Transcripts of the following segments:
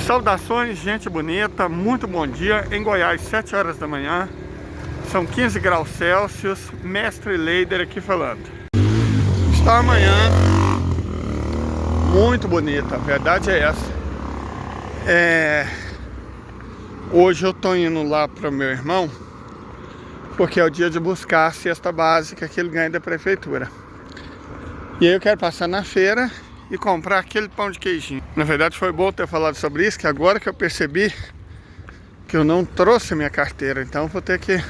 Saudações, gente bonita, muito bom dia. Em Goiás, 7 horas da manhã, são 15 graus Celsius, Mestre Leider aqui falando. Está amanhã muito bonita, a verdade é essa. Hoje eu tô indo lá para o meu irmão, porque é o dia de buscar a cesta básica que ele ganha da prefeitura. E aí eu quero passar na feira e comprar aquele pão de queijinho. Na verdade foi bom ter falado sobre isso, que agora que eu percebi que eu não trouxe minha carteira, então vou ter que...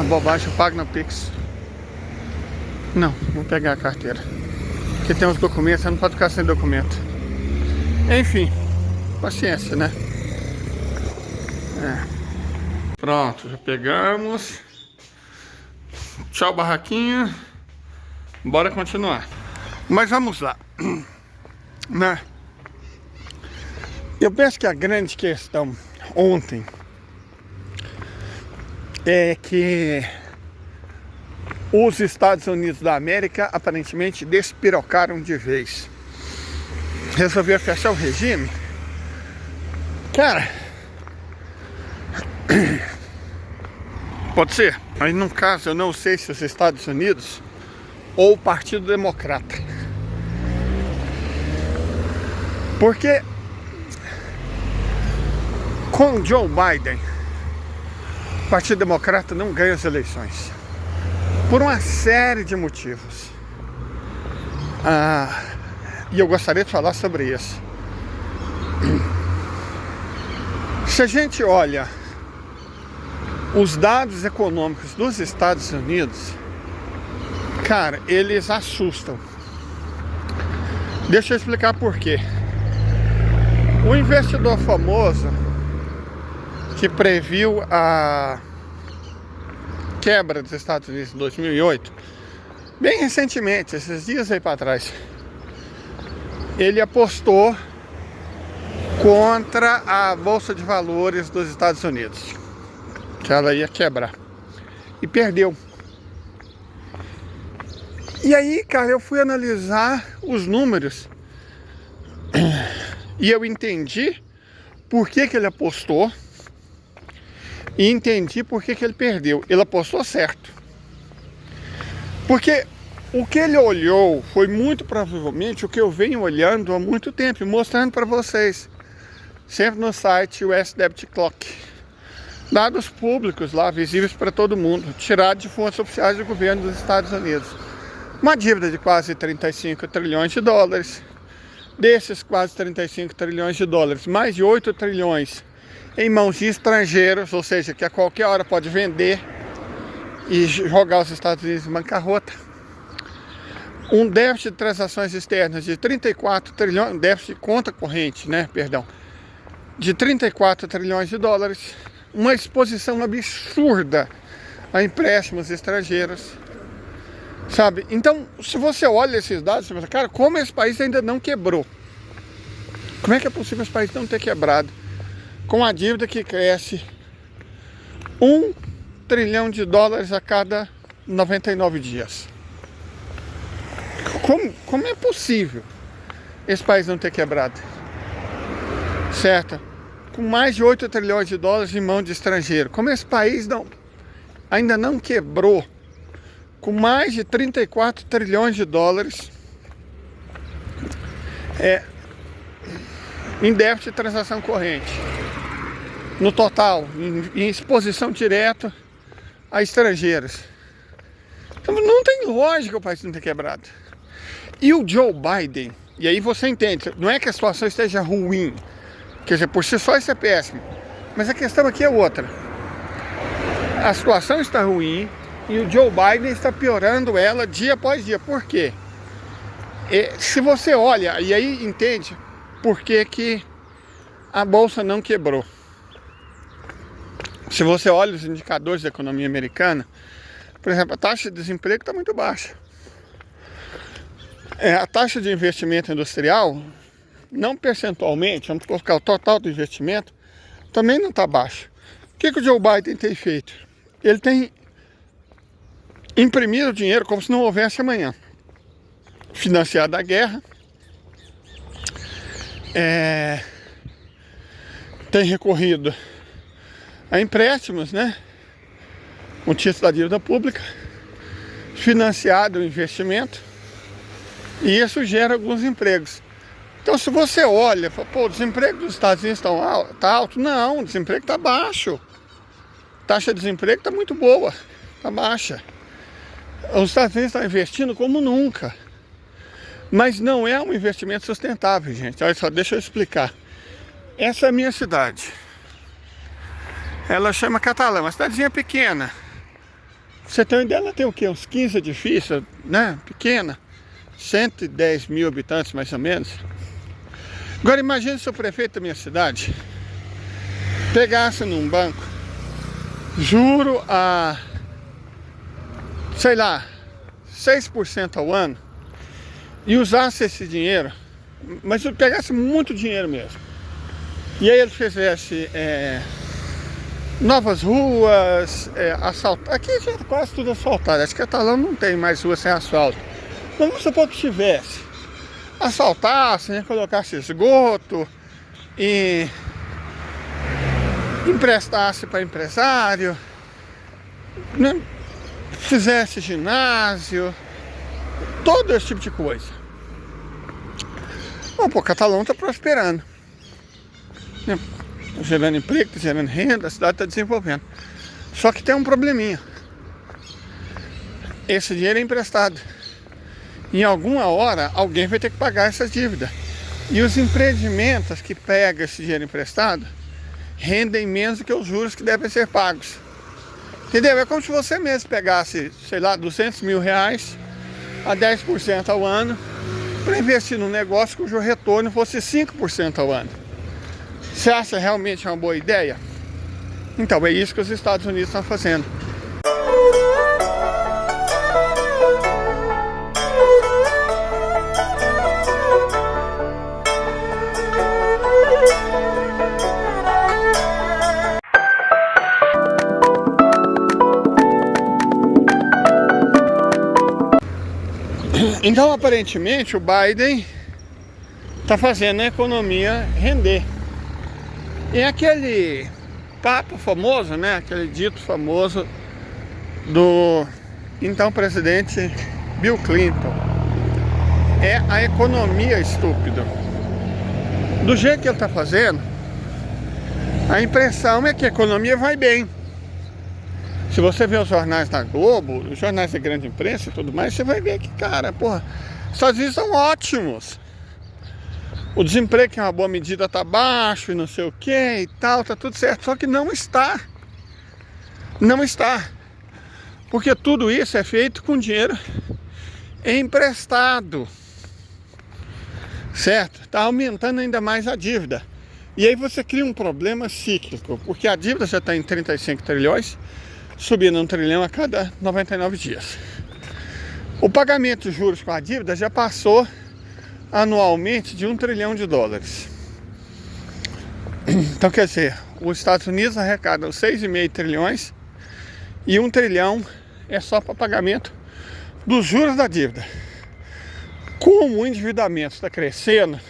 bobagem, eu pago na Pix. Não, vou pegar a carteira, porque tem uns documentos, você não pode ficar sem documento. Enfim, paciência, né? Pronto, já pegamos. Tchau, barraquinha. Bora continuar. Mas vamos lá, né? Eu penso que a grande questão ontem é que os Estados Unidos da América aparentemente despirocaram de vez. Resolveram fechar o regime. Cara, pode ser, mas no caso eu não sei se os Estados Unidos ou o Partido Democrata. Porque com Joe Biden, o Partido Democrata não ganha as eleições. Por uma série de motivos. E eu gostaria de falar sobre isso. Se a gente olha os dados econômicos dos Estados Unidos, cara, eles assustam. Deixa eu explicar por quê. O investidor famoso que previu a quebra dos Estados Unidos em 2008, bem recentemente, esses dias aí para trás, ele apostou contra a Bolsa de Valores dos Estados Unidos, que ela ia quebrar, e perdeu. E aí, cara, eu fui analisar os números e eu entendi por que ele apostou e entendi por que ele perdeu. Ele apostou certo. Porque o que ele olhou foi muito provavelmente o que eu venho olhando há muito tempo e mostrando para vocês. Sempre no site US Debit Clock. Dados públicos lá, visíveis para todo mundo, tirados de fontes oficiais do governo dos Estados Unidos. Uma dívida de quase 35 trilhões de dólares. Desses quase 35 trilhões de dólares, mais de 8 trilhões em mãos de estrangeiros, ou seja, que a qualquer hora pode vender e jogar os Estados Unidos em bancarrota. Um déficit de transações externas de 34 trilhões, déficit de conta corrente, né, perdão, de 34 trilhões de dólares. Uma exposição absurda a empréstimos estrangeiros. Sabe? Então, se você olha esses dados, você pensa, cara, como esse país ainda não quebrou? Como é que é possível esse país não ter quebrado? Com a dívida que cresce 1 trilhão de dólares a cada 99 dias. Como é possível esse país não ter quebrado? Certo? Com mais de 8 trilhões de dólares em mão de estrangeiro. Como esse país ainda não quebrou? Com mais de 34 trilhões de dólares em déficit de transação corrente. No total, em exposição direta a estrangeiros. Então não tem lógica o país não ter quebrado. E o Joe Biden, e aí você entende, não é que a situação esteja ruim, quer dizer, por si só isso é péssimo, mas a questão aqui é outra. A situação está ruim e o Joe Biden está piorando ela dia após dia. Por quê? Se você olha, e aí entende por que a Bolsa não quebrou. Se você olha os indicadores da economia americana, por exemplo, a taxa de desemprego está muito baixa. A taxa de investimento industrial, não percentualmente, vamos colocar o total do investimento, também não está baixa. O que o Joe Biden tem feito? Ele tem imprimiram dinheiro como se não houvesse amanhã. Financiado a guerra. Tem recorrido a empréstimos, né? Com título da dívida pública. Financiado o investimento. E isso gera alguns empregos. Então, se você olha, fala, pô, o desemprego dos Estados Unidos tá alto. Não, o desemprego está baixo. A taxa de desemprego está muito boa, está baixa. Os Estados Unidos estão investindo como nunca. Mas não é um investimento sustentável, gente. Olha só, deixa eu explicar. Essa é a minha cidade. Ela chama Catalão, uma cidadezinha pequena. Você tem uma ideia, ela tem o quê? Uns 15 edifícios, né? Pequena. 110 mil habitantes, mais ou menos. Agora imagine se o prefeito da minha cidade pegasse num banco, juro a, sei lá, 6% ao ano, e usasse esse dinheiro, mas ele pegasse muito dinheiro mesmo. E aí ele fizesse novas ruas, asfalto. Aqui já quase tudo asfaltado. Acho que Catalão não tem mais rua sem asfalto. Mas vamos supor que tivesse. Asfaltasse, né, colocasse esgoto e emprestasse para empresário, né, fizesse ginásio, todo esse tipo de coisa. Bom, pô, Catalão está prosperando, né? Tá gerando emprego, tá gerando renda, a cidade está desenvolvendo. Só que tem um probleminha. Esse dinheiro é emprestado. Em alguma hora, alguém vai ter que pagar essa dívida. E os empreendimentos que pegam esse dinheiro emprestado rendem menos do que os juros que devem ser pagos. Entendeu? É como se você mesmo pegasse, sei lá, 200 mil reais a 10% ao ano para investir num negócio cujo retorno fosse 5% ao ano. Você acha realmente uma boa ideia? Então, é isso que os Estados Unidos estão fazendo. Então, aparentemente, o Biden está fazendo a economia render. E aquele papo famoso, né? Aquele dito famoso do então presidente Bill Clinton. É a economia estúpida. Do jeito que ele está fazendo, a impressão é que a economia vai bem. Se você vê os jornais da Globo, os jornais da grande imprensa e tudo mais, você vai ver que, cara, porra, os Estados Unidos são ótimos. O desemprego, que é uma boa medida, tá baixo e não sei o que e tal, tá tudo certo. Só que não está. Não está. Porque tudo isso é feito com dinheiro emprestado. Certo? Tá aumentando ainda mais a dívida. E aí você cria um problema cíclico, porque a dívida já está em 35 trilhões, subindo 1 trilhão a cada 99 dias. O pagamento de juros com a dívida já passou anualmente de 1 trilhão de dólares. Então, quer dizer, os Estados Unidos arrecadam 6,5 trilhões e 1 trilhão é só para pagamento dos juros da dívida. Como o endividamento está crescendo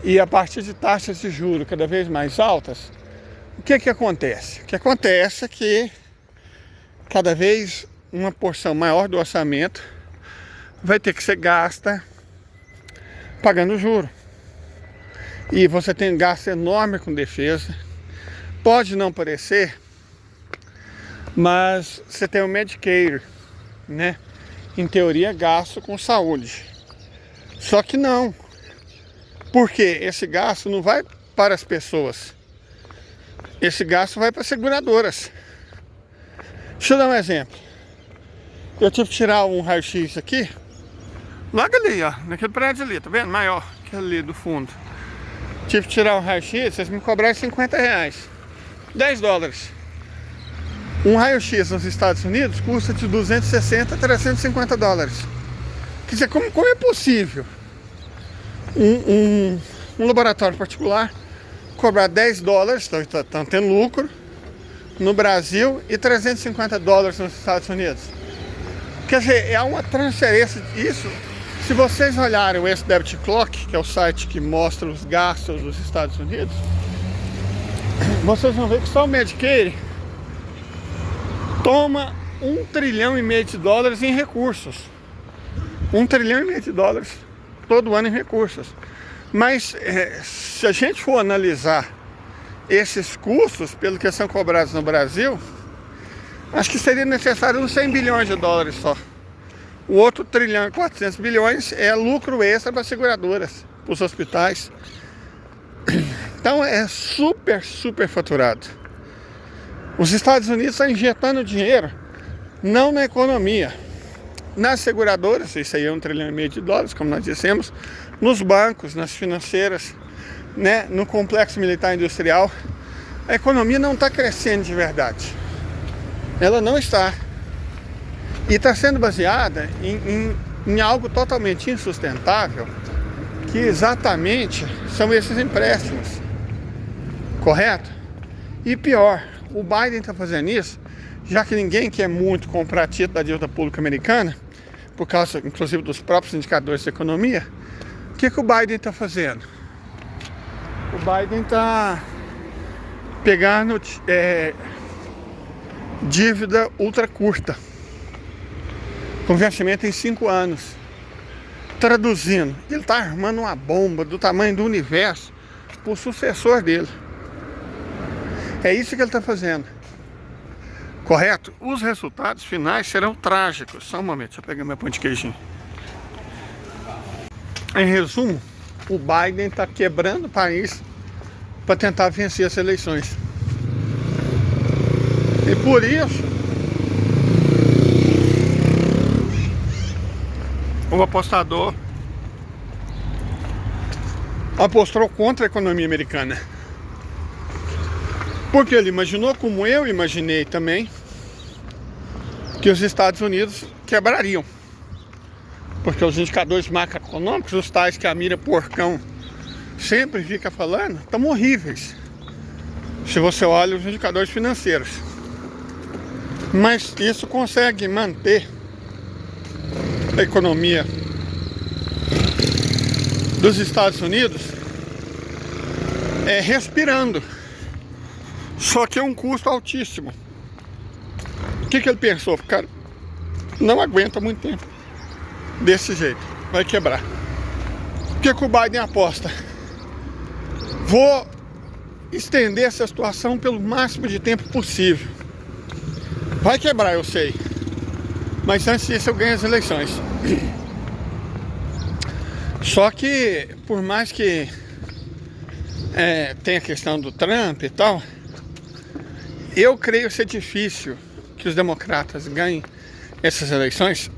e a partir de taxas de juros cada vez mais altas, o que acontece? O que acontece é que cada vez uma porção maior do orçamento vai ter que ser gasta pagando juro. E você tem um gasto enorme com defesa. Pode não parecer, mas você tem o Medicare, né? Em teoria, gasto com saúde. Só que não. Porque esse gasto não vai para as pessoas. Esse gasto vai para as seguradoras. Deixa eu dar um exemplo. Eu tive que tirar um raio-x aqui. Logo ali, ó, naquele prédio ali, tá vendo? Maior, aquele ali do fundo. Tive que tirar um raio-x, vocês me cobraram 50 reais. 10 dólares. Um raio-x nos Estados Unidos custa de 260 a 350 dólares. Quer dizer, como é possível um laboratório particular cobrar 10 dólares, estão tendo lucro, no Brasil, e 350 dólares nos Estados Unidos? Quer dizer, é uma transferência disso. Se vocês olharem o S-Debit Clock, que é o site que mostra os gastos dos Estados Unidos, vocês vão ver que só o Medicaid toma 1,5 trilhão de dólares em recursos. 1,5 trilhão de dólares todo ano em recursos. Mas se a gente for analisar esses custos, pelo que são cobrados no Brasil, acho que seria necessário uns 100 bilhões de dólares só. O outro 1 trilhão e 400 bilhões é lucro extra para as seguradoras, para os hospitais. Então é super faturado. Os Estados Unidos estão injetando dinheiro, não na economia, nas seguradoras, isso aí é 1,5 trilhão de dólares, como nós dissemos, nos bancos, nas financeiras, né, no complexo militar industrial. A economia não está crescendo de verdade. Ela não está. E está sendo baseada em algo totalmente insustentável, que exatamente são esses empréstimos. Correto? E pior, o Biden está fazendo isso, já que ninguém quer muito comprar título da dívida pública americana, por causa, inclusive, dos próprios indicadores da economia. O que o Biden está fazendo? O Biden está pegando dívida ultra curta, com vencimento em 5 anos. Traduzindo, ele está armando uma bomba do tamanho do universo para o sucessor dele. É isso que ele está fazendo. Correto? Os resultados finais serão trágicos. Só um momento, deixa eu pegar meu pão de queijinho. Em resumo, o Biden está quebrando o país para tentar vencer as eleições. E por isso, o apostador apostou contra a economia americana. Porque ele imaginou, como eu imaginei também, que os Estados Unidos quebrariam. Porque os indicadores macroeconômicos, os tais que a Mira Porcão sempre fica falando, estão horríveis. Se você olha os indicadores financeiros. Mas isso consegue manter a economia dos Estados Unidos respirando. Só que é um custo altíssimo. O que ele pensou? Cara, não aguenta muito tempo desse jeito, vai quebrar. O que o Biden aposta? Vou estender essa situação pelo máximo de tempo possível. Vai quebrar, eu sei, mas antes disso eu ganho as eleições. Só que, por mais que tenha a questão do Trump e tal, eu creio ser difícil que os democratas ganhem essas eleições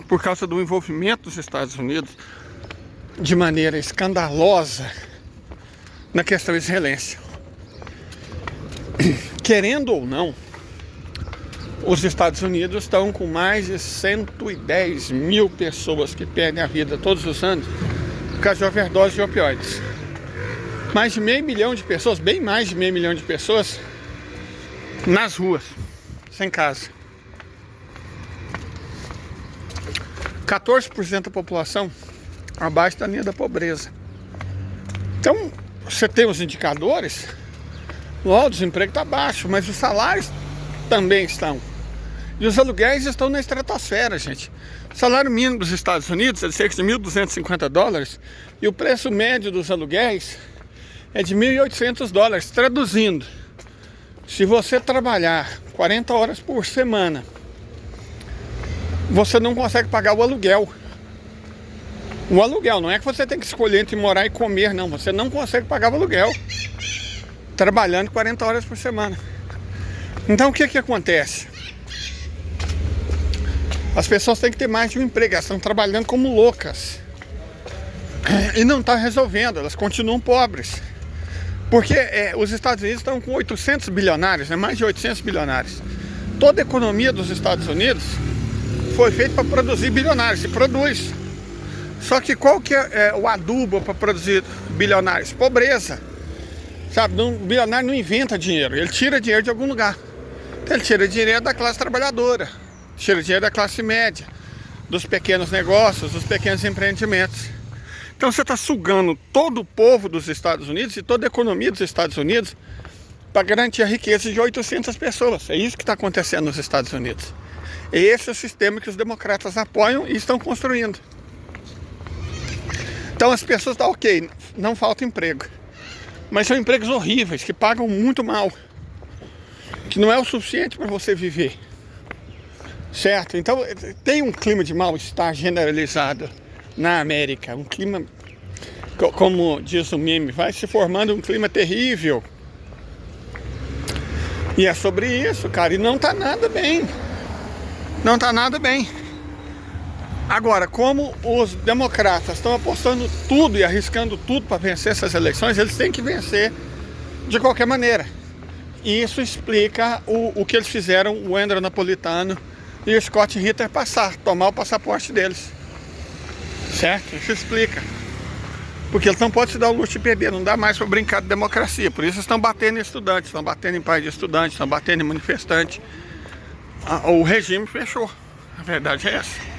por causa do envolvimento dos Estados Unidos de maneira escandalosa na questão israelense. Querendo ou não, os Estados Unidos estão com mais de 110 mil pessoas que perdem a vida todos os anos por causa de overdose de opioides. Mais de 500 mil de pessoas, bem mais de 500 mil de pessoas nas ruas, sem casa. 14% da população abaixo da linha da pobreza. Então, você tem os indicadores, o desemprego está baixo, mas os salários também estão. E os aluguéis estão na estratosfera, gente. O salário mínimo dos Estados Unidos é de cerca de 1.250 dólares e o preço médio dos aluguéis é de 1.800 dólares. Traduzindo, se você trabalhar 40 horas por semana, você não consegue pagar o aluguel. O aluguel, não é que você tem que escolher entre morar e comer, não. Você não consegue pagar o aluguel trabalhando 40 horas por semana. Então o que acontece? As pessoas têm que ter mais de um emprego, elas estão trabalhando como loucas. E não está resolvendo, elas continuam pobres. Porque os Estados Unidos estão com 800 bilionários, mais de 800 bilionários. Toda a economia dos Estados Unidos foi feita para produzir bilionários, se produz. Só que qual que é o adubo para produzir bilionários? Pobreza. Sabe, o bilionário não inventa dinheiro, ele tira dinheiro de algum lugar. Então, ele tira dinheiro da classe trabalhadora. tira dinheiro da classe média, dos pequenos negócios, dos pequenos empreendimentos. Então você está sugando todo o povo dos Estados Unidos e toda a economia dos Estados Unidos para garantir a riqueza de 800 pessoas. É isso que está acontecendo nos Estados Unidos. Esse é o sistema que os democratas apoiam e estão construindo. Então as pessoas estão ok, não falta emprego. Mas são empregos horríveis, que pagam muito mal. Que não é o suficiente para você viver. Certo? Então tem um clima de mal-estar generalizado na América. Um clima, como diz o meme, vai se formando um clima terrível. E é sobre isso, cara. E não tá nada bem. Não tá nada bem. Agora, como os democratas estão apostando tudo e arriscando tudo para vencer essas eleições, eles têm que vencer de qualquer maneira. E isso explica o que eles fizeram, o Andrew Napolitano e o Scott Ritter passar, tomar o passaporte deles. Certo? Isso explica. Porque eles não podem se dar o luxo de perder, não dá mais para brincar de democracia. Por isso estão batendo em estudantes, estão batendo em pais de estudantes, estão batendo em manifestantes. O regime fechou. A verdade é essa.